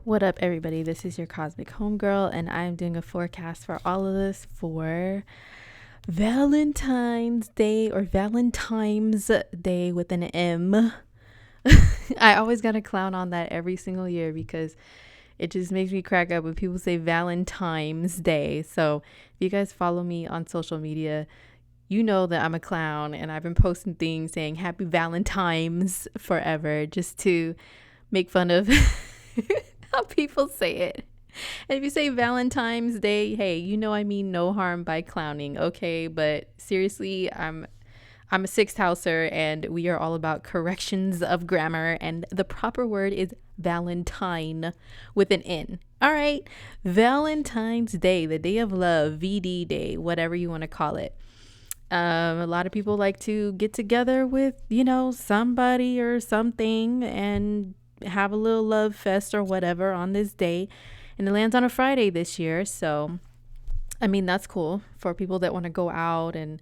What up, everybody? This is your Cosmic Homegirl, and I'm doing a forecast for all of us for Valentine's Day or Valentine's Day with an M. I always got to clown on that every single year because it just makes me crack up when people say Valentine's Day. So if you guys follow me on social media, you know that I'm a clown and I've been posting things saying Happy Valentine's forever just to make fun of how people say it. And if you say Valentine's Day, hey, you know I mean no harm by clowning, okay? But seriously, I'm a sixth houser and we are all about corrections of grammar, and the proper word is Valentine with an N. All right? Valentine's Day, the day of love, VD Day, whatever you want to call it. A lot of people like to get together with, somebody or something and have a little love fest or whatever on this day. And it lands on a Friday this year. So, I mean, that's cool for people that want to go out and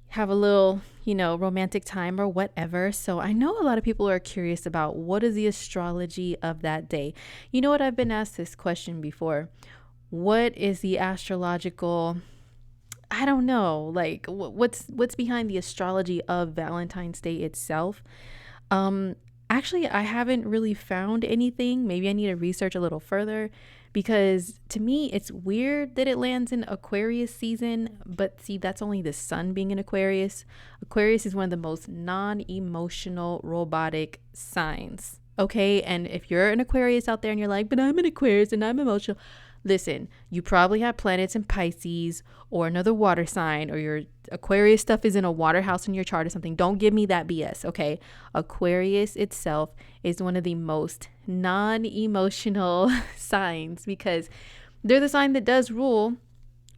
have a little, romantic time or whatever. So I know a lot of people are curious about what is the astrology of that day. You know what? I've been asked this question before. What is the astrological, I don't know, like what's behind the astrology of Valentine's Day itself? Actually, I haven't really found anything. Maybe I need to research a little further because to me, it's weird that it lands in Aquarius season. But see, that's only the sun being in Aquarius. Aquarius is one of the most non-emotional, robotic signs. Okay. And if you're an Aquarius out there and you're like, but I'm an Aquarius and I'm emotional. Listen, you probably have planets in Pisces or another water sign, or your Aquarius stuff is in a water house in your chart or something. Don't give me that BS, okay? Aquarius itself is one of the most non-emotional signs because they're the sign that does rule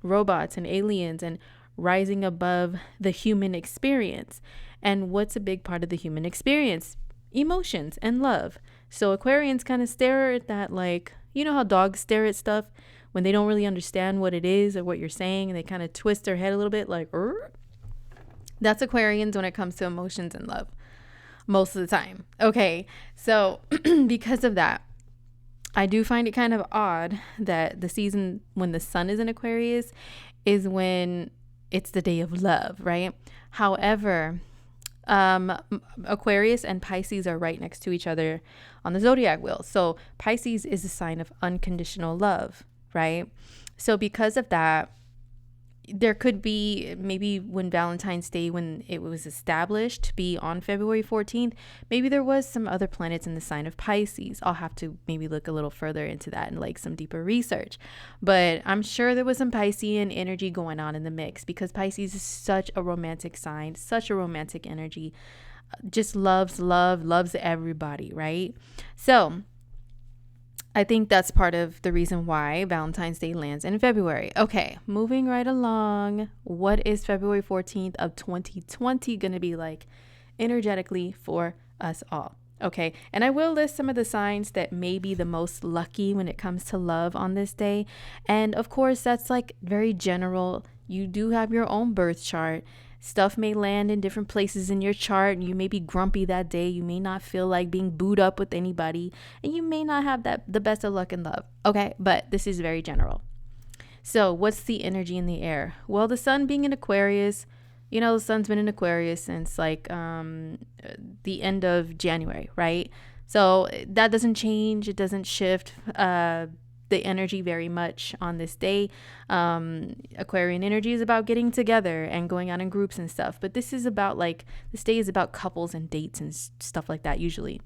robots and aliens and rising above the human experience. And what's a big part of the human experience? Emotions and love. So Aquarians kind of stare at that like, you know how dogs stare at stuff when they don't really understand what it is or what you're saying, and they kind of twist their head a little bit like, "Er?" That's Aquarians when it comes to emotions and love most of the time. Okay, so because of that, I do find it kind of odd that the season when the sun is in Aquarius is when it's the day of love, right? However, Aquarius and Pisces are right next to each other on the zodiac wheel. So Pisces is a sign of unconditional love, right? So because of that, there could be maybe when Valentine's Day, when it was established to be on February 14th, maybe there was some other planets in the sign of Pisces. I'll have to maybe look a little further into that and like some deeper research. But I'm sure there was some Piscean energy going on in the mix because Pisces is such a romantic sign, such a romantic energy, just loves love, loves everybody, right? So I think that's part of the reason why Valentine's Day lands in February. Okay, moving right along. What is February 14th of 2020 going to be like energetically for us all? Okay, and I will list some of the signs that may be the most lucky when it comes to love on this day. And of course, that's like very general. You do have your own birth chart. Stuff may land in different places in your chart, and you may be grumpy that day. You may not feel like being booed up with anybody, and you may not have the best of luck in love. Okay, but this is very general. So what's the energy in the air? Well, the sun being in Aquarius, the sun's been in Aquarius since like the end of January, right? So that doesn't change. It doesn't shift the energy very much on this day. Aquarian energy is about getting together and going out in groups and stuff. But this is about this day is about couples and dates and stuff like that usually.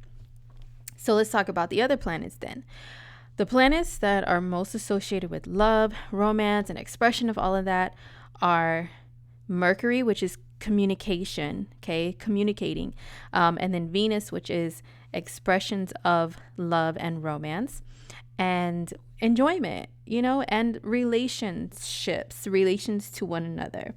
So let's talk about the other planets then. The planets that are most associated with love, romance, and expression of all of that are Mercury, which is communication, okay, communicating. And then Venus, which is expressions of love and romance and enjoyment, and relationships, relations to one another.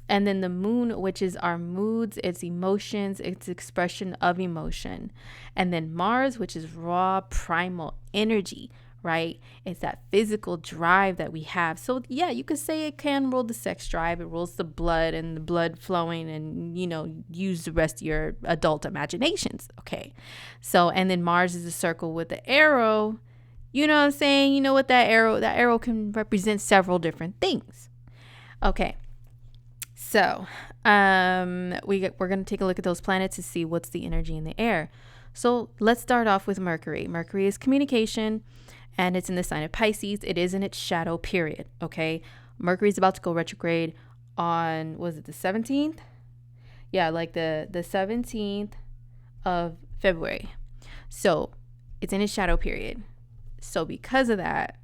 And then the moon, which is our moods, its emotions, its expression of emotion. And then Mars, which is raw, primal energy, right? It's that physical drive that we have. So yeah, you could say it can rule the sex drive. It rules the blood and the blood flowing and, use the rest of your adult imaginations. Okay. So, and then Mars is a circle with the arrow, You know what I'm saying? You know what that arrow can represent several different things. Okay. So, we're going to take a look at those planets to see what's the energy in the air. So, let's start off with Mercury. Mercury is communication, and it's in the sign of Pisces. It is in its shadow period, okay? Mercury is about to go retrograde on, was it the 17th? Yeah, like the 17th of February. So, it's in its shadow period. So, because of that,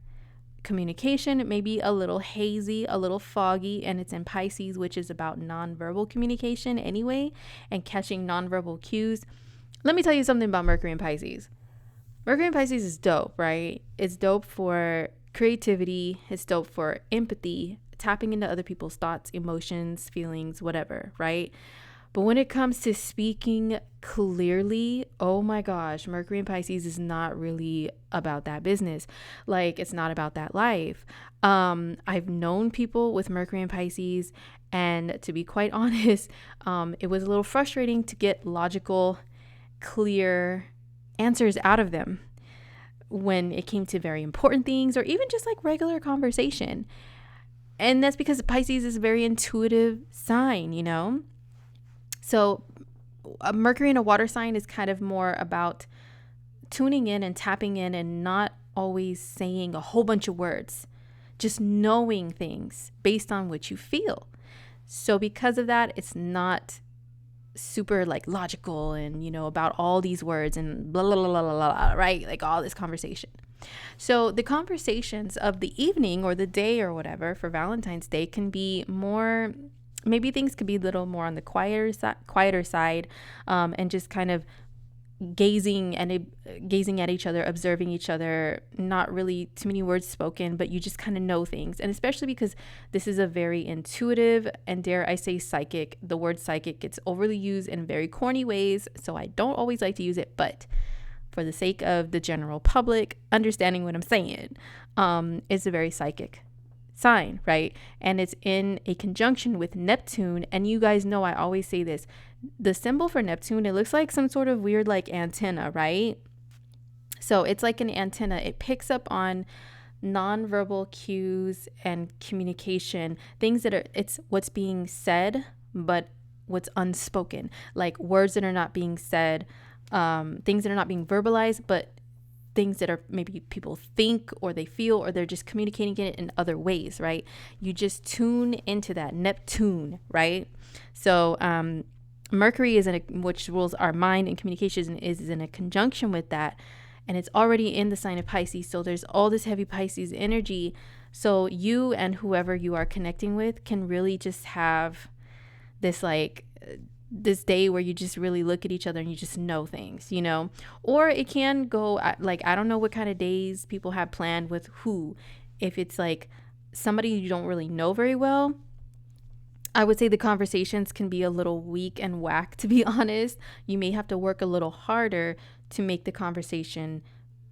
communication may be a little hazy, a little foggy, and it's in Pisces, which is about nonverbal communication anyway, and catching nonverbal cues. Let me tell you something about Mercury and Pisces. Mercury and Pisces is dope, right? It's dope for creativity. It's dope for empathy, tapping into other people's thoughts, emotions, feelings, whatever, right? But when it comes to speaking clearly, oh my gosh, Mercury and Pisces is not really about that business. Like, it's not about that life. I've known people with Mercury and Pisces, and to be quite honest, it was a little frustrating to get logical, clear answers out of them when it came to very important things, or even just like regular conversation. And that's because Pisces is a very intuitive sign, you know? So Mercury in a water sign is kind of more about tuning in and tapping in and not always saying a whole bunch of words, just knowing things based on what you feel. So because of that, it's not super like logical and, you know, about all these words and blah, blah, blah, blah, blah, blah, right? Like all this conversation. So the conversations of the evening or the day or whatever for Valentine's Day can be more, maybe things could be a little more on the quieter side, and just kind of gazing at each other, observing each other, not really too many words spoken, but you just kind of know things. And especially because this is a very intuitive and, dare I say, psychic. The word psychic gets overly used in very corny ways, so I don't always like to use it, but for the sake of the general public understanding what I'm saying, it's a very psychic sign, right? And it's in a conjunction with Neptune. And you guys know I always say this, the symbol for Neptune, it looks like some sort of weird like antenna, right? So it's like an antenna. It picks up on nonverbal cues and communication, things that are, it's what's being said but what's unspoken, like words that are not being said, things that are not being verbalized, but things that are maybe people think or they feel, or they're just communicating it in other ways, right? You just tune into that Neptune, right? So Mercury is which rules our mind and communication, is in a conjunction with that, and it's already in the sign of Pisces. So there's all this heavy Pisces energy. So you and whoever you are connecting with can really just have this like this day where you just really look at each other and you just know things, you know? Or it can go like, I don't know what kind of days people have planned with who. If it's like somebody you don't really know very well, I would say the conversations can be a little weak and whack, to be honest. You may have to work a little harder to make the conversation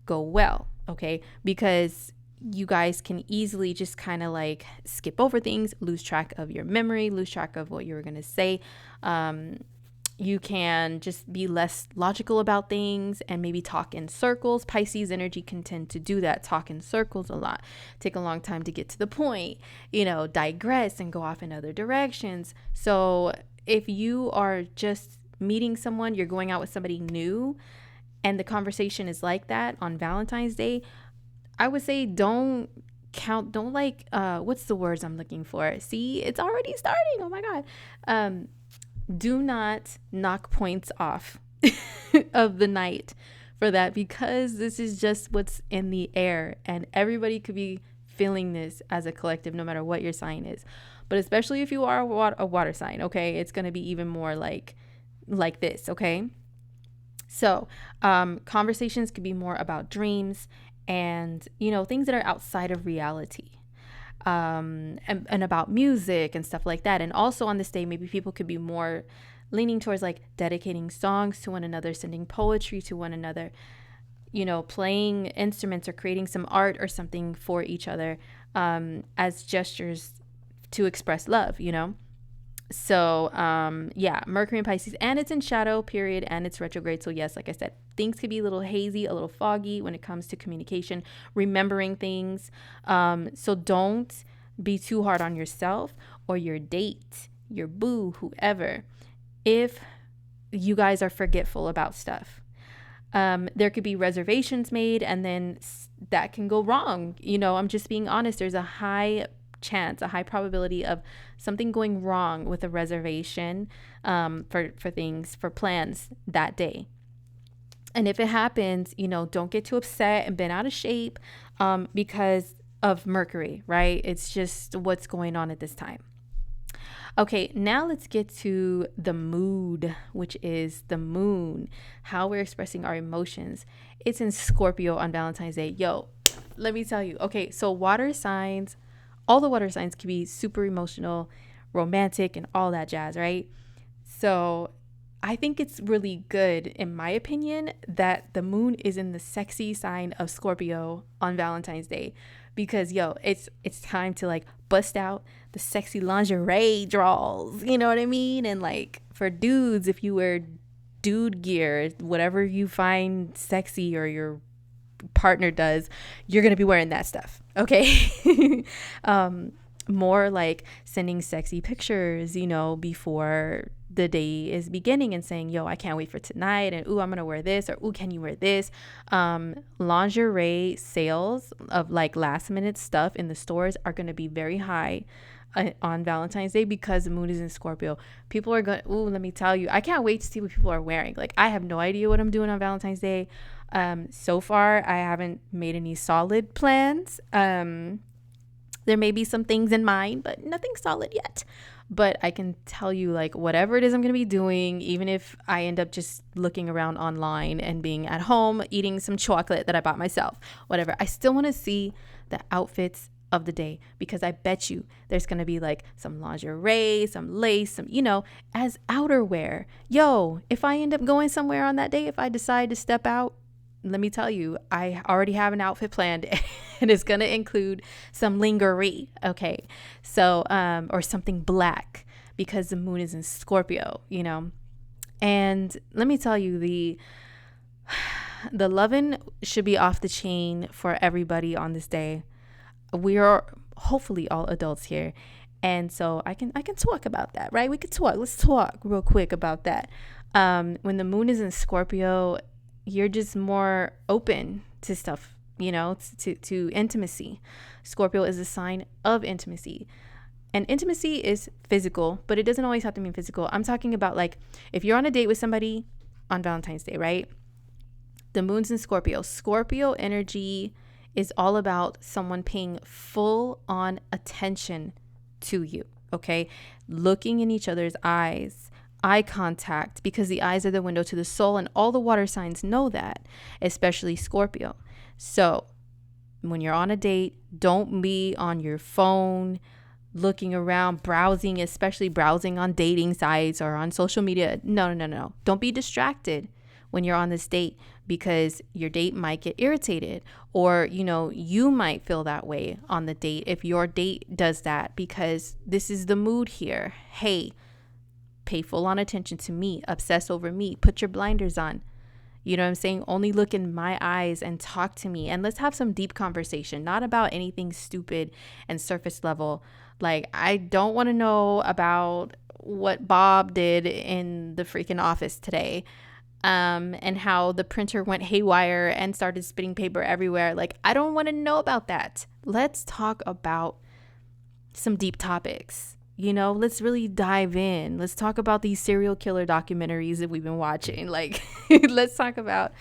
go well, okay? Because you guys can easily just kind of like skip over things, lose track of your memory, lose track of what you were going to say. You can just be less logical about things and maybe talk in circles. Pisces energy can tend to do that, talk in circles a lot, take a long time to get to the point, you know, digress and go off in other directions. So if you are just meeting someone, you're going out with somebody new, and the conversation is like that on Valentine's Day, I would say don't like, what's the words I'm looking for? See, it's already starting. Oh my God. Do not knock points off of the night for that, because this is just what's in the air, and everybody could be feeling this as a collective, no matter what your sign is. But especially if you are a water sign, okay, it's going to be even more like this, okay? So conversations could be more about dreams and, you know, things that are outside of reality, and about music and stuff like that. And also on this day, maybe people could be more leaning towards like dedicating songs to one another, sending poetry to one another, you know, playing instruments or creating some art or something for each other, as gestures to express love, you know? So, yeah, Mercury in Pisces, and it's in shadow period and it's retrograde. So, yes, like I said, things could be a little hazy, a little foggy when it comes to communication, remembering things. So, don't be too hard on yourself or your date, your boo, whoever, if you guys are forgetful about stuff. There could be reservations made and then that can go wrong. I'm just being honest. There's a high chance, a high probability of something going wrong with a reservation for plans that day. And if it happens, don't get too upset and bent out of shape because of Mercury, right? It's just what's going on at this time. Okay, now let's get to the mood, which is the moon, how we're expressing our emotions. It's in Scorpio on Valentine's Day. Yo, let me tell you. Okay, so water signs, all the water signs can be super emotional, romantic, and all that jazz, right? So I think it's really good, in my opinion, that the moon is in the sexy sign of Scorpio on Valentine's Day, because it's time to like bust out the sexy lingerie draws, you know what I mean? And like for dudes, if you wear dude gear, whatever you find sexy or your partner does, you're gonna be wearing that stuff, okay? More like sending sexy pictures, before the day is beginning and saying, yo, I can't wait for tonight, and ooh, I'm gonna wear this, or ooh, can you wear this? Lingerie sales of like last minute stuff in the stores are gonna be very high on Valentine's Day because the moon is in Scorpio. People are going, ooh, let me tell you, I can't wait to see what people are wearing. Like, I have no idea what I'm doing on Valentine's Day. So far, I haven't made any solid plans. There may be some things in mind, but nothing solid yet. But I can tell you, like, whatever it is I'm going to be doing, even if I end up just looking around online and being at home, eating some chocolate that I bought myself, whatever, I still want to see the outfits of the day, because I bet you there's going to be like some lingerie, some lace, some, as outerwear. Yo, if I end up going somewhere on that day, if I decide to step out, let me tell you, I already have an outfit planned and it's going to include some lingerie. Okay. So, or something black, because the moon is in Scorpio, and let me tell you, the loving should be off the chain for everybody on this day. We are hopefully all adults here. And so I can talk about that, right? We could talk. Let's talk real quick about that. When the moon is in Scorpio, you're just more open to stuff, to intimacy. Scorpio is a sign of intimacy. And intimacy is physical, but it doesn't always have to mean physical. I'm talking about like if you're on a date with somebody on Valentine's Day, right? The moon's in Scorpio. Scorpio energy is all about someone paying full on attention to you, okay? Looking in each other's eyes, eye contact, because the eyes are the window to the soul, and all the water signs know that, especially Scorpio. So when you're on a date, don't be on your phone looking around, browsing, especially browsing on dating sites or on social media. No. Don't be distracted when you're on this date, because your date might get irritated, or you might feel that way on the date if your date does that, because this is the mood here. Hey, pay full on attention to me, obsess over me, put your blinders on. You know what I'm saying? Only look in my eyes and talk to me, and let's have some deep conversation, not about anything stupid and surface level. Like, I don't want to know about what Bob did in the freaking office today. And how the printer went haywire and started spitting paper everywhere. Like, I don't want to know about that. Let's talk about some deep topics. Let's really dive in. Let's talk about these serial killer documentaries that we've been watching. Like, let's talk about,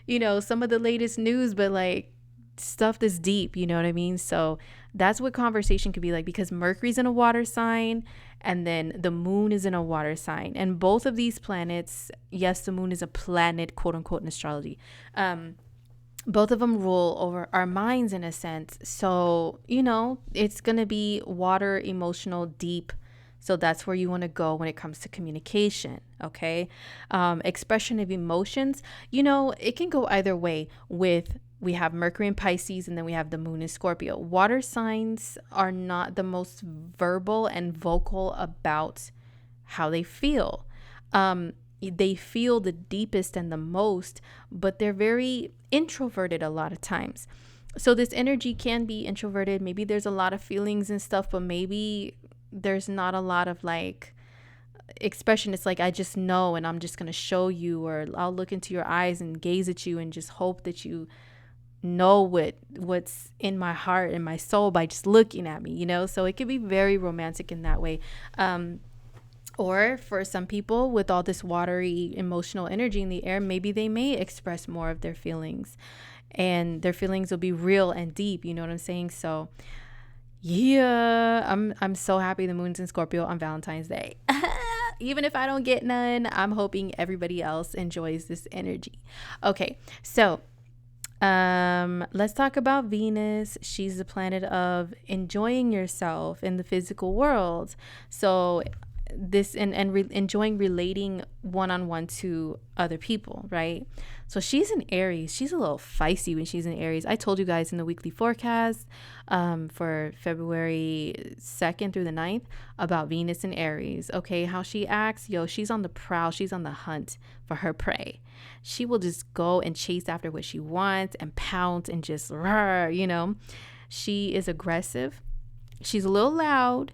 some of the latest news, but like stuff that's deep, you know what I mean? So that's what conversation could be like, because Mercury's in a water sign and then the moon is in a water sign. And both of these planets, yes, the moon is a planet, quote unquote, in astrology. Both of them rule over our minds in a sense. So, it's going to be water, emotional, deep. So that's where you want to go when it comes to communication. Okay. Expression of emotions, it can go either way. We have Mercury in Pisces, and then we have the moon in Scorpio. Water signs are not the most verbal and vocal about how they feel. They feel the deepest and the most, but they're very introverted a lot of times. So this energy can be introverted. Maybe there's a lot of feelings and stuff, but maybe there's not a lot of like expression. It's like, I just know, and I'm just going to show you, or I'll look into your eyes and gaze at you and just hope that you know what's in my heart and my soul by just looking at me, so it could be very romantic in that way. Or for some people with all this watery emotional energy in the air, maybe they may express more of their feelings, and their feelings will be real and deep, you know what I'm saying? So yeah, I'm so happy the moon's in Scorpio on Valentine's Day. Even if I don't get none, I'm hoping everybody else enjoys this energy. Okay, so let's talk about Venus. She's the planet of enjoying yourself in the physical world. So this enjoying relating one-on-one to other people, right? So she's in Aries. She's a little feisty when she's in Aries. I told you guys in the weekly forecast for February 2nd through the 9th about Venus in Aries. Okay, how she acts, she's on the prowl. She's on the hunt for her prey. She will just go and chase after what she wants and pounce and just she is aggressive. She's a little loud.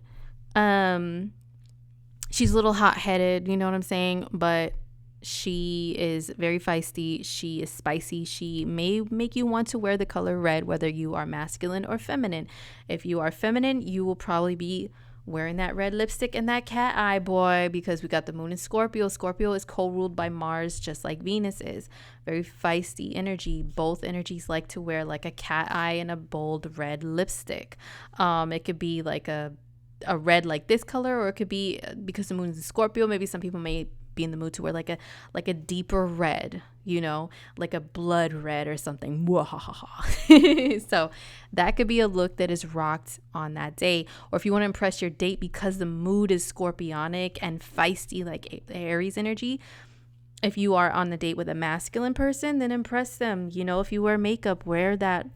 She's a little hot-headed, you know what I'm saying? But she is very feisty. She is spicy. She may make you want to wear the color red, whether you are masculine or feminine. If you are feminine, you will probably be wearing that red lipstick and that cat eye, boy, because we got the moon in Scorpio. Scorpio is co-ruled by Mars, just like Venus is. Very feisty energy. Both energies like to wear like a cat eye and a bold red lipstick. It could be like a red like this color, or it could be, because the moon is in Scorpio, maybe some people may be in the mood to wear like a deeper red, like a blood red or something. So that could be a look that is rocked on that day. Or if you want to impress your date because the mood is scorpionic and feisty like Aries energy, if you are on the date with a masculine person, then impress them. If you wear makeup, wear that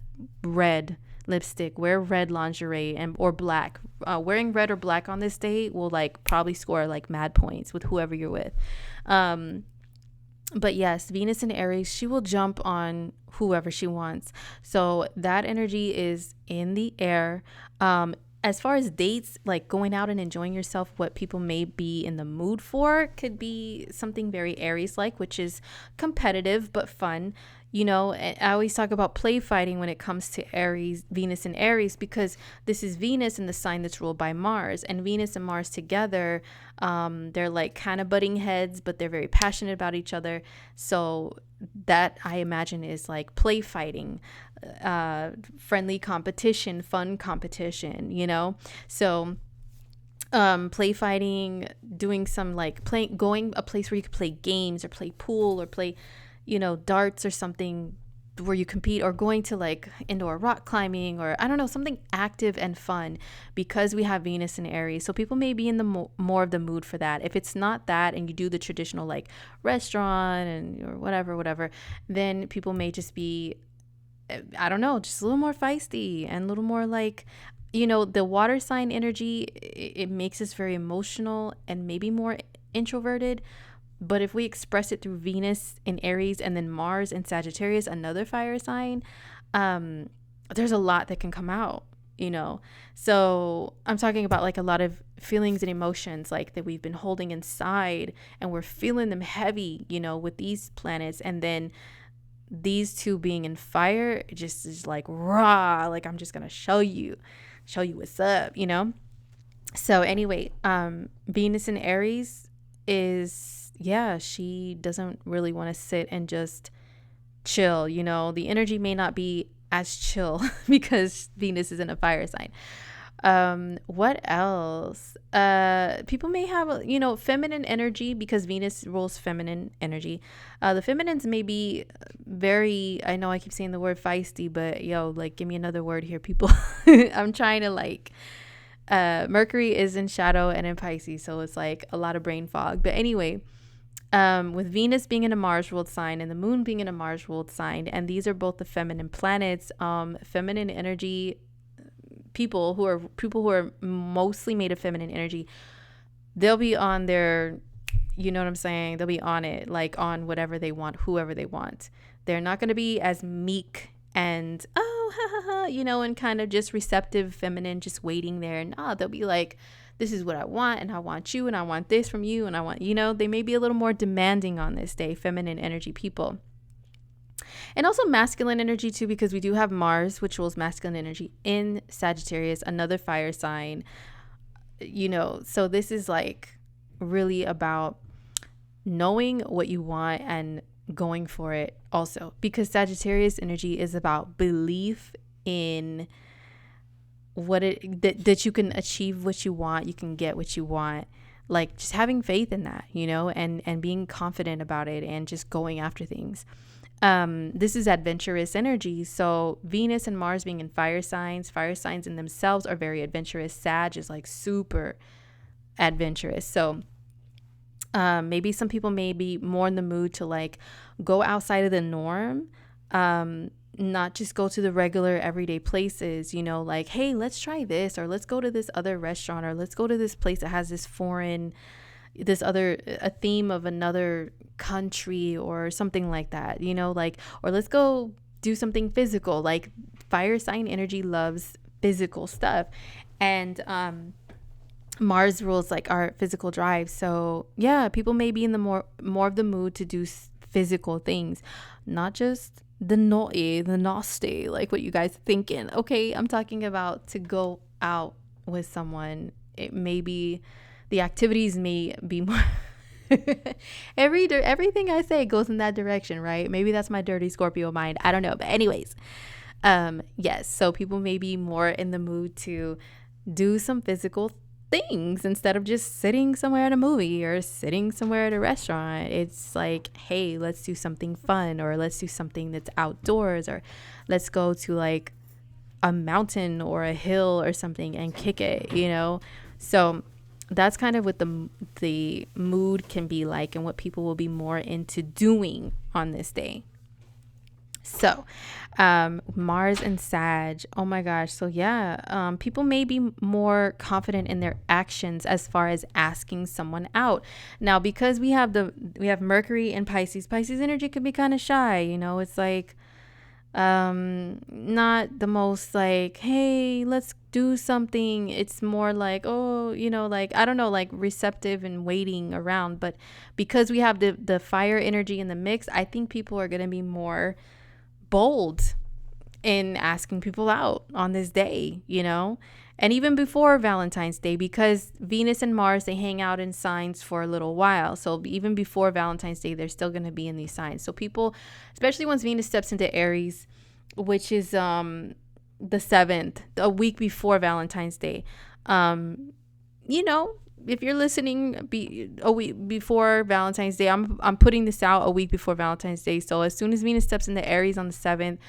red lipstick, wear red lingerie or black. Wearing red or black on this date will like probably score like mad points with whoever you're with. But yes, Venus in Aries, she will jump on whoever she wants. So that energy is in the air. As far as dates, like going out and enjoying yourself, what people may be in the mood for could be something very Aries-like, which is competitive but fun. I always talk about play fighting when it comes to Aries, Venus and Aries, because this is Venus in the sign that's ruled by Mars, and Venus and Mars together, they're like kind of butting heads, but they're very passionate about each other. So that, I imagine, is like play fighting, friendly competition, fun competition, so play fighting, doing some like going a place where you could play games or play pool or play darts or something where you compete, or going to like indoor rock climbing, or I don't know, something active and fun, because we have Venus in Aries. So people may be in the more of the mood for that. If it's not that, and you do the traditional like restaurant and or whatever, then people may just be, I don't know, just a little more feisty and a little more like, the water sign energy, it makes us very emotional and maybe more introverted. But if we express it through Venus in Aries and then Mars in Sagittarius, another fire sign, there's a lot that can come out, So I'm talking about like a lot of feelings and emotions like that we've been holding inside, and we're feeling them heavy, with these planets. And then these two being in fire, it just is like raw, like I'm just going to show you what's up, So anyway, Venus in Aries is, she doesn't really want to sit and just chill. The energy may not be as chill because Venus is in a fire sign. What else? People may have, feminine energy because Venus rules feminine energy. The feminines may be very, I know I keep saying the word feisty, but like, give me another word here, people. I'm trying to like, Mercury is in shadow and in Pisces, so it's like a lot of brain fog. But anyway, with Venus being in a Mars ruled sign and the moon being in a Mars ruled sign, and these are both the feminine planets, feminine energy, people who are mostly made of feminine energy they'll be on their, you know what I'm saying? They'll be on it, like on whatever they want, whoever they want. They're not going to be as meek and, oh, ha, ha, ha, and kind of just receptive, feminine, just waiting there. No, they'll be like, this is what I want, and I want you, and I want this from you, and I want, they may be a little more demanding on this day, feminine energy people. And also masculine energy too, because we do have Mars, which rules masculine energy in Sagittarius, another fire sign, so this is like really about knowing what you want and going for it also, because Sagittarius energy is about belief in that you can achieve what you want, you can get what you want, like just having faith in that, and being confident about it and just going after things. This is adventurous energy. So Venus and Mars being in fire signs in themselves are very adventurous. Sag is like super adventurous. So maybe some people may be more in the mood to like go outside of the norm, not just go to the regular everyday places, like, hey, let's try this, or let's go to this other restaurant, or let's go to this place that has a theme of another country or something like that, or let's go do something physical. Like fire sign energy loves physical stuff, and Mars rules like our physical drive. So yeah, people may be in the more of the mood to do physical things, not just the nasty, like what you guys thinking. Okay, I'm talking about to go out with someone. It may be, the activities may be more everything I say goes in that direction, right? Maybe that's my dirty Scorpio mind, I don't know, but anyways, yes, so people may be more in the mood to do some physical things instead of just sitting somewhere at a movie or sitting somewhere at a restaurant. It's like, hey, let's do something fun, or let's do something that's outdoors, or let's go to like a mountain or a hill or something and kick it, so that's kind of what the mood can be like, and what people will be more into doing on this day. So Mars and Sag, oh my gosh. So yeah, people may be more confident in their actions as far as asking someone out. Now, because we have Mercury in Pisces energy could be kind of shy, it's like not the most like, hey, let's do something. It's more like, oh, like, I don't know, like receptive and waiting around. But because we have the fire energy in the mix, I think people are going to be more bold in asking people out on this day, and even before Valentine's Day, because Venus and Mars, they hang out in signs for a little while. So even before Valentine's Day, they're still going to be in these signs. So people, especially once Venus steps into Aries, which is the 7th, a week before Valentine's Day, if you're listening a week before Valentine's Day, I'm putting this out a week before Valentine's Day. So as soon as Venus steps into Aries on the 7th,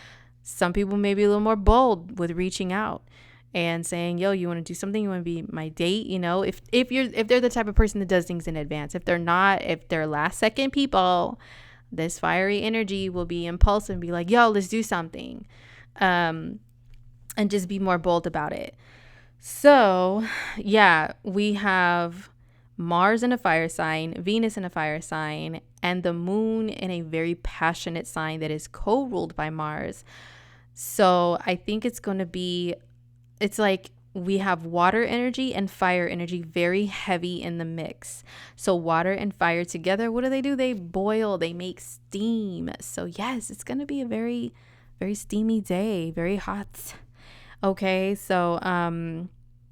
some people may be a little more bold with reaching out and saying, yo, you want to do something? You want to be my date? If they're the type of person that does things in advance. If they're not, if they're last second people, this fiery energy will be impulsive and be like, yo, let's do something. And just be more bold about it. So yeah, we have Mars in a fire sign, Venus in a fire sign, and the moon in a very passionate sign that is co-ruled by Mars. So I think it's like we have water energy and fire energy very heavy in the mix. So water and fire together, what do? They boil, they make steam. So yes, it's going to be a very, very steamy day, very hot. Okay, so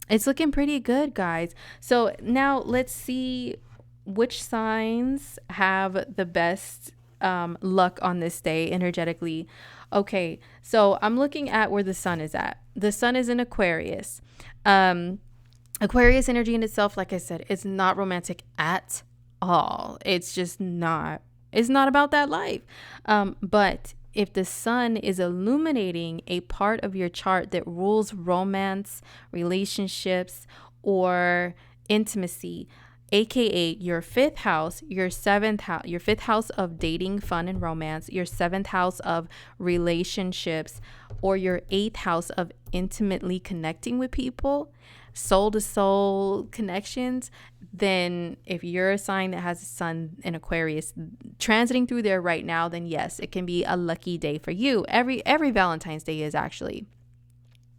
it's looking pretty good, guys. So now let's see which signs have the best luck on this day energetically. Okay, so I'm looking at where the sun is at. The sun is in Aquarius. Aquarius energy in itself, like I said, it's not romantic at all. It's just not. It's not about that life. But if the sun is illuminating a part of your chart that rules romance, relationships, or intimacy, aka your 5th house, your 7th house, your 5th house of dating, fun, and romance, your 7th house of relationships, or your 8th house of intimately connecting with people, soul to soul connections, then if you're a sign that has a sun in Aquarius transiting through there right now, then yes, it can be a lucky day for you. Every Valentine's Day is actually.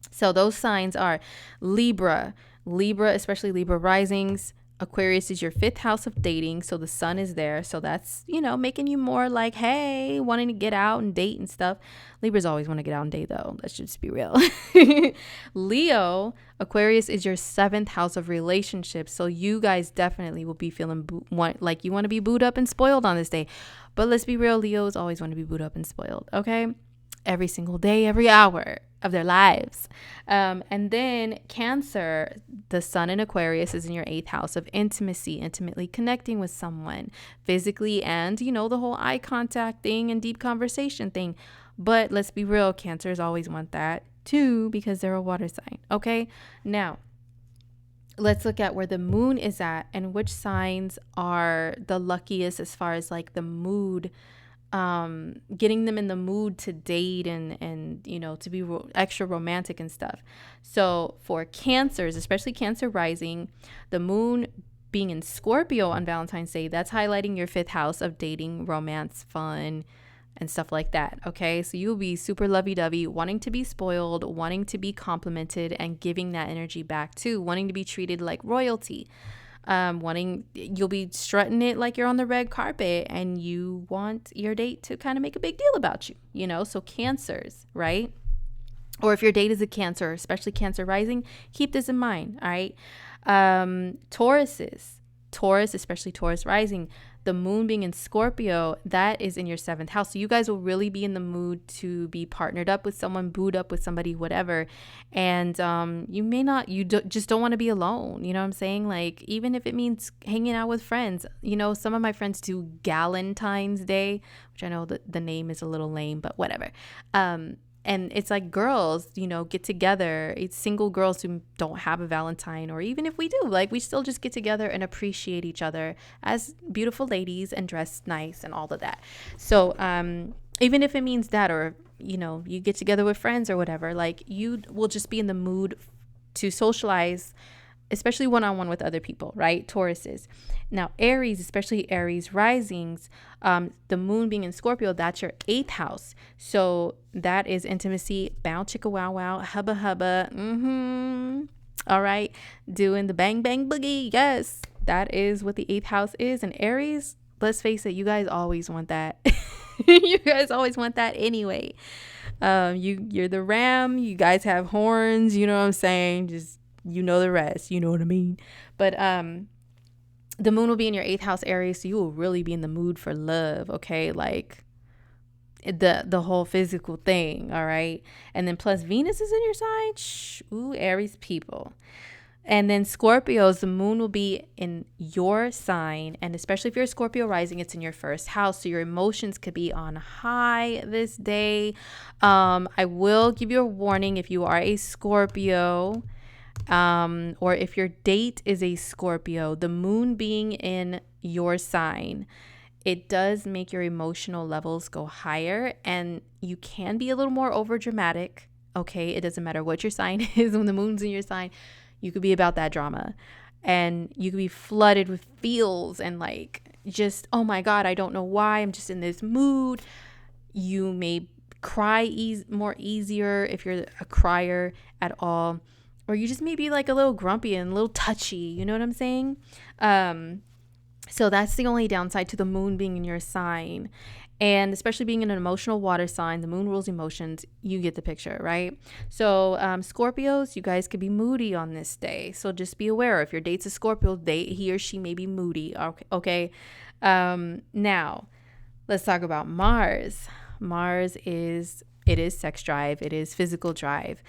So those signs are Libra, especially Libra risings. Aquarius is your 5th house of dating, so the sun is there. So that's, making you more like, hey, wanting to get out and date and stuff. Libras always want to get out and date, though. Let's just be real. Leo, Aquarius is your 7th house of relationships. So you guys definitely will be feeling like you want to be booed up and spoiled on this day. But let's be real, Leos always want to be booed up and spoiled, okay? Every single day, every hour of their lives. And then Cancer, the sun in Aquarius is in your 8th house of intimacy, intimately connecting with someone physically and, the whole eye contact thing and deep conversation thing. But let's be real, Cancers always want that too because they're a water sign. Okay. Now, let's look at where the moon is at and which signs are the luckiest as far as like the mood, getting them in the mood to date and to be extra romantic and stuff. So for Cancers, especially Cancer rising, the moon being in Scorpio on Valentine's Day, that's highlighting your 5th house of dating, romance, fun, and stuff like that. Okay, so you'll be super lovey-dovey, wanting to be spoiled, wanting to be complimented, and giving that energy back too, wanting to be treated like royalty. You'll be strutting it like you're on the red carpet and you want your date to kind of make a big deal about you, so Cancers, right? Or if your date is a Cancer, especially Cancer rising, keep this in mind. All right. Taurus, especially Taurus rising, the moon being in Scorpio, that is in your 7th house. So you guys will really be in the mood to be partnered up with someone, booed up with somebody, whatever. And just don't want to be alone. You know what I'm saying? Like, even if it means hanging out with friends, some of my friends do Valentine's Day, which I know that the name is a little lame, but whatever. And it's like girls, get together. It's single girls who don't have a Valentine, or even if we do, like we still just get together and appreciate each other as beautiful ladies and dress nice and all of that. So even if it means that, or, you get together with friends or whatever, like you will just be in the mood to socialize, especially one-on-one with other people, right? Tauruses. Now, Aries, especially Aries risings, the moon being in Scorpio, that's your 8th house. So that is intimacy, bow chicka wow wow, hubba hubba. All right. Doing the bang bang boogie. Yes, that is what the 8th house is. And Aries, let's face it, you guys always want that. You guys always want that anyway. You're the ram. You guys have horns. You know what I'm saying? Just, the rest, you know what I mean? But the moon will be in your 8th house, Aries, so you will really be in the mood for love, okay? Like the whole physical thing, all right? And then plus Venus is in your sign. Ooh, Aries people. And then Scorpios, the moon will be in your sign, and especially if you're a Scorpio rising, it's in your 1st house, so your emotions could be on high this day. I will give you a warning if you are a Scorpio, or if your date is a Scorpio, the moon being in your sign, it does make your emotional levels go higher, and you can be a little more over dramatic. Okay, it doesn't matter what your sign is. When the moon's in your sign, you could be about that drama, and you could be flooded with feels and like just, oh my God, I don't know why, I'm just in this mood. You may cry more easier if you're a crier at all. Or you just may be like a little grumpy and a little touchy. You know what I'm saying? So that's the only downside to the moon being in your sign. And especially being in an emotional water sign, the moon rules emotions. You get the picture, right? So Scorpios, you guys could be moody on this day. So just be aware. If your date's a Scorpio, he or she may be moody. Okay. Now, let's talk about Mars. Mars is sex drive. It is physical drive.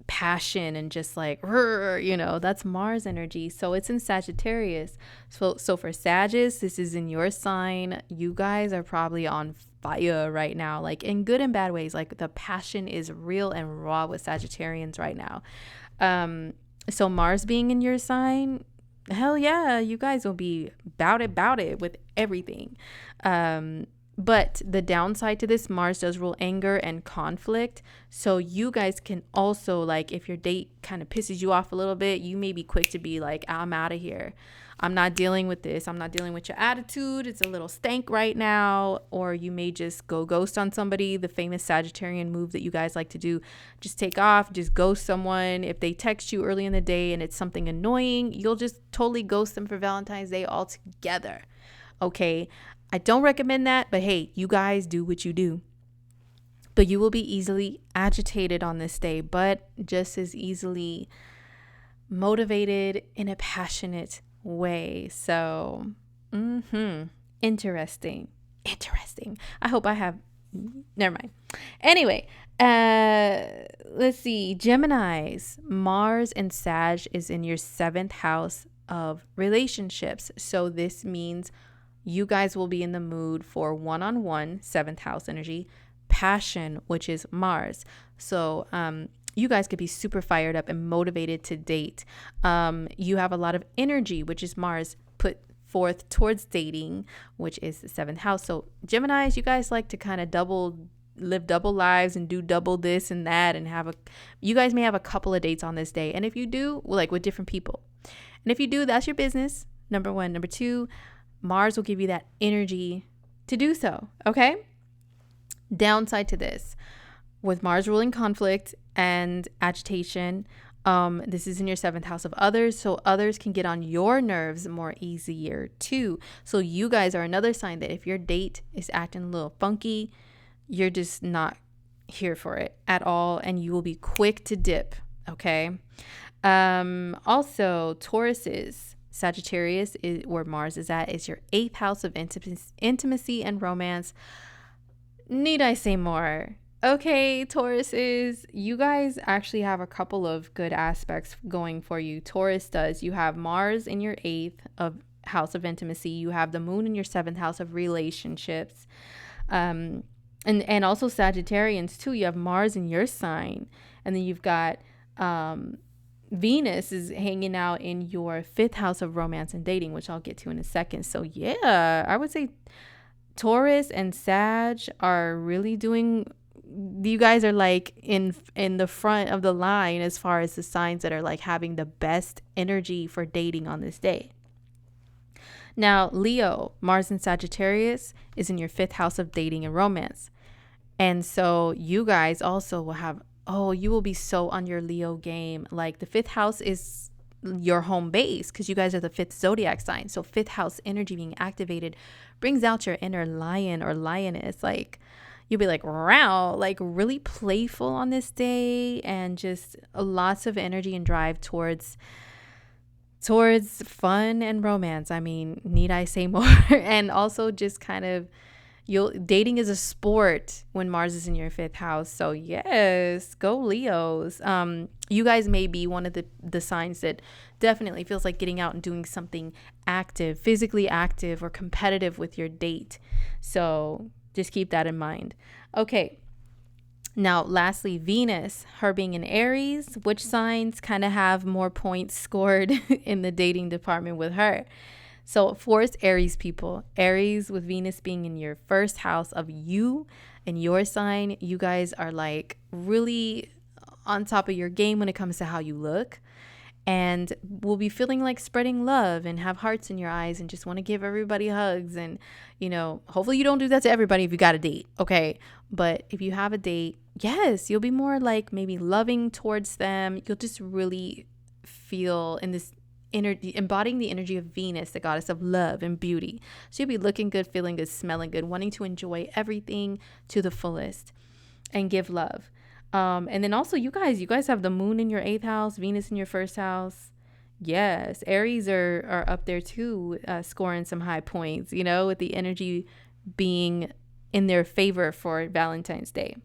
Passion and just like, that's Mars energy. So it's in Sagittarius. So for Sagittarius, this is in your sign. You guys are probably on fire right now, like in good and bad ways. Like the passion is real and raw with Sagittarians right now. So Mars being in your sign, hell yeah, you guys will be bout it with everything. But the downside to this, Mars does rule anger and conflict. So you guys can also, like, if your date kind of pisses you off a little bit, you may be quick to be like, I'm out of here. I'm not dealing with this. I'm not dealing with your attitude. It's a little stank right now. Or you may just go ghost on somebody, the famous Sagittarian move that you guys like to do. Just take off, just ghost someone. If they text you early in the day and it's something annoying, you'll just totally ghost them for Valentine's Day altogether. Okay, I don't recommend that, but hey, you guys do what you do. But you will be easily agitated on this day, but just as easily motivated in a passionate way. So, interesting. I hope I have, never mind. Anyway, let's see. Geminis, Mars and Sag is in your 7th house of relationships. So this means you guys will be in the mood for one-on-one, 7th house energy, passion, which is Mars. So you guys could be super fired up and motivated to date. You have a lot of energy, which is Mars, put forth towards dating, which is the 7th house. So Geminis, you guys like to kind of live double lives and do double this and that, and you guys may have a couple of dates on this day. And if you do, like with different people. And if you do, that's your business. Number one. Number two, Mars will give you that energy to do so. Okay. Downside to this, with Mars ruling conflict and agitation, this is in your 7th house of others. So others can get on your nerves more easier too. So you guys are another sign that if your date is acting a little funky, you're just not here for it at all. And you will be quick to dip. Okay. Also, Tauruses, Sagittarius, where Mars is at, is your 8th house of intimacy and romance. Need I say more? Okay, Tauruses, you guys actually have a couple of good aspects going for you. Taurus does. You have Mars in your 8th of house of intimacy. You have the moon in your 7th house of relationships. And also Sagittarians too. You have Mars in your sign. And then you've got Venus is hanging out in your 5th house of romance and dating, which I'll get to in a second. So yeah, I would say Taurus and Sag are really doing, you guys are like in the front of the line as far as the signs that are like having the best energy for dating on this day. Now, Leo, Mars in Sagittarius is in your 5th house of dating and romance. And so you guys also will have, you will be so on your Leo game. Like the 5th house is your home base because you guys are the 5th zodiac sign. So 5th house energy being activated brings out your inner lion or lioness. Like you'll be like, wow, like really playful on this day, and just lots of energy and drive towards fun and romance. I mean, need I say more? And also just kind of, dating is a sport when Mars is in your 5th house. So yes, go Leos. You guys may be one of the signs that definitely feels like getting out and doing something active, physically active or competitive with your date. So just keep that in mind. Okay. Now, lastly, Venus, her being in Aries, which signs kind of have more points scored in the dating department with her? So for us Aries people, Aries with Venus being in your 1st house of you and your sign, you guys are like really on top of your game when it comes to how you look, and will be feeling like spreading love and have hearts in your eyes and just want to give everybody hugs. And, hopefully you don't do that to everybody if you got a date. Okay. But if you have a date, yes, you'll be more like maybe loving towards them. You'll just really feel in this embodying the energy of Venus, the goddess of love and beauty. So you'll be looking good, feeling good, smelling good, wanting to enjoy everything to the fullest and give love. And then also you guys have the moon in your 8th house, Venus in your 1st house. Yes, Aries are up there too, scoring some high points, with the energy being in their favor for Valentine's Day.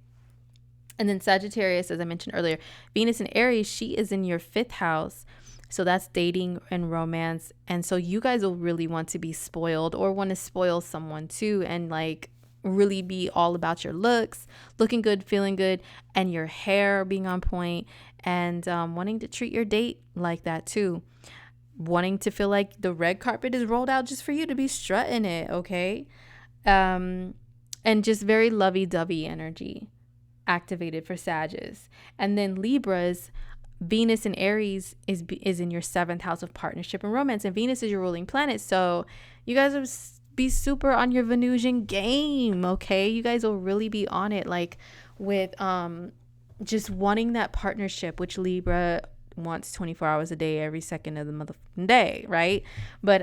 And then Sagittarius, as I mentioned earlier, Venus in Aries, she is in your 5th house. So that's dating and romance. And so you guys will really want to be spoiled or want to spoil someone too, and like really be all about your looks, looking good, feeling good, and your hair being on point, and wanting to treat your date like that too. Wanting to feel like the red carpet is rolled out just for you to be strutting it, okay? and just very lovey-dovey energy activated for Sagittarius. And then Libras, Venus and Aries is in your 7th house of partnership and romance, and Venus is your ruling planet. So you guys will be super on your Venusian game, okay? You guys will really be on it, like with just wanting that partnership, which Libra wants 24 hours a day, every second of the motherfucking day, right? But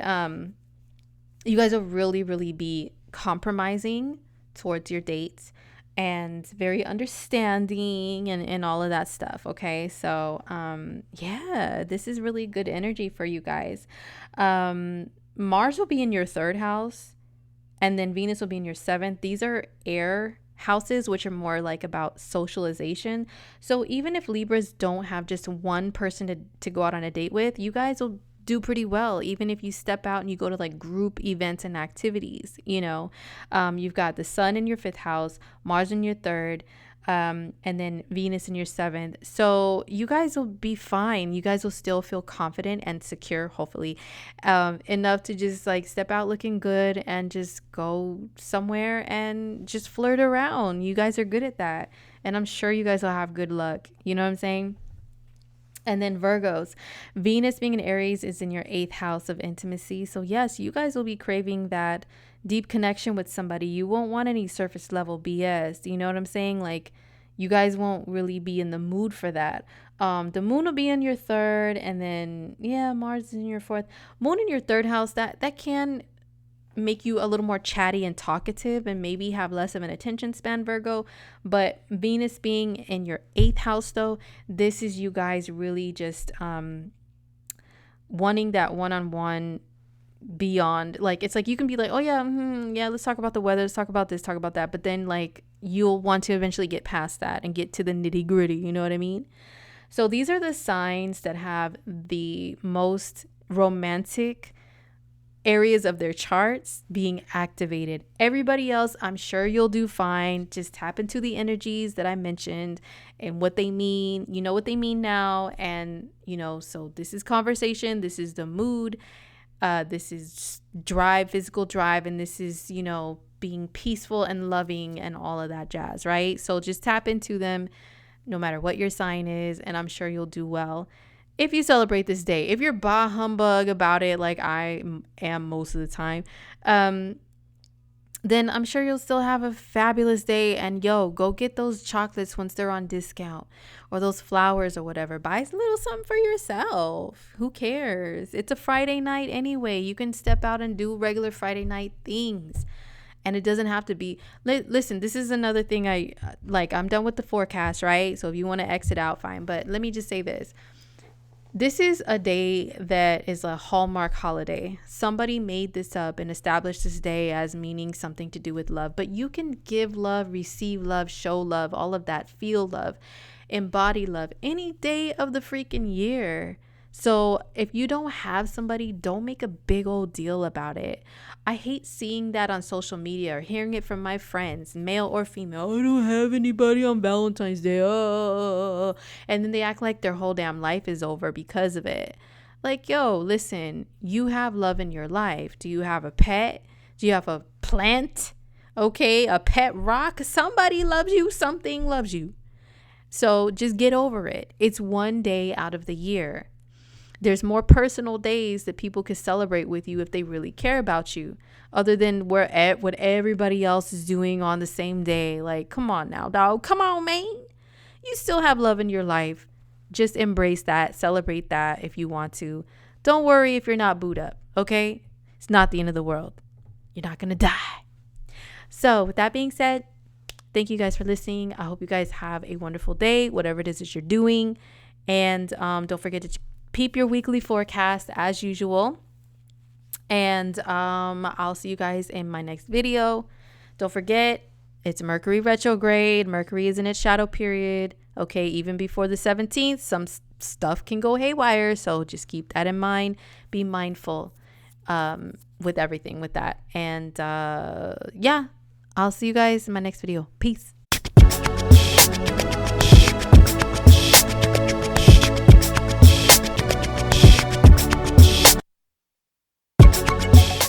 you guys will really, really be compromising towards your dates and very understanding and all of that stuff. Okay. So, yeah, this is really good energy for you guys. Mars will be in your 3rd house, and then Venus will be in your 7th. These are air houses, which are more like about socialization. So even if Libras don't have just one person to go out on a date with, you guys will do pretty well, even if you step out and you go to like group events and activities. You've got the Sun in your 5th house, Mars in your 3rd, and then Venus in your 7th. So you guys will be fine. You guys will still feel confident and secure, hopefully, enough to just like step out looking good and just go somewhere and just flirt around. You guys are good at that, and I'm sure you guys will have good luck. You know what I'm saying? And then Virgos, Venus being in Aries is in your 8th house of intimacy. So yes, you guys will be craving that deep connection with somebody. You won't want any surface level BS. You know what I'm saying? Like, you guys won't really be in the mood for that. The moon will be in your 3rd, and then Mars is in your 4th. Moon in your 3rd house, that can make you a little more chatty and talkative and maybe have less of an attention span, Virgo. But Venus being in your 8th house, though, this is you guys really just wanting that one-on-one beyond. Like, it's like you can be like, oh yeah, let's talk about the weather, let's talk about this, talk about that, but then like you'll want to eventually get past that and get to the nitty-gritty. You know what I mean? So these are the signs that have the most romantic areas of their charts being activated. Everybody else, I'm sure you'll do fine. Just tap into the energies that I mentioned and what they mean. You know what they mean now. And, so this is conversation. This is the mood. This is drive, physical drive. And this is, being peaceful and loving and all of that jazz, right? So just tap into them no matter what your sign is. And I'm sure you'll do well if you celebrate this day. If you're bah humbug about it, like I am most of the time, then I'm sure you'll still have a fabulous day. And go get those chocolates once they're on discount, or those flowers or whatever. Buy a little something for yourself. Who cares? It's a Friday night anyway. You can step out and do regular Friday night things. And it doesn't have to be, listen, this is another thing I'm done with the forecast, right? So if you want to exit out, fine. But let me just say this. This is a day that is a Hallmark holiday. Somebody made this up and established this day as meaning something to do with love. But you can give love, receive love, show love, all of that, feel love, embody love any day of the freaking year. So if you don't have somebody, don't make a big old deal about it. I hate seeing that on social media or hearing it from my friends, male or female. I don't have anybody on Valentine's Day. And then they act like their whole damn life is over because of it. Like, listen, you have love in your life. Do you have a pet? Do you have a plant? Okay, a pet rock? Somebody loves you. Something loves you. So just get over it. It's one day out of the year. There's more personal days that people can celebrate with you if they really care about you, other than what everybody else is doing on the same day. Like, come on now, dog. Come on, man. You still have love in your life. Just embrace that. Celebrate that if you want to. Don't worry if you're not booed up, okay? It's not the end of the world. You're not going to die. So with that being said, thank you guys for listening. I hope you guys have a wonderful day, whatever it is that you're doing. And don't forget to peep your weekly forecast as usual. And I'll see you guys in my next video. Don't forget, it's Mercury retrograde. Mercury is in its shadow period. Okay, even before the 17th, some stuff can go haywire. So just keep that in mind. Be mindful with everything with that. And I'll see you guys in my next video. Peace.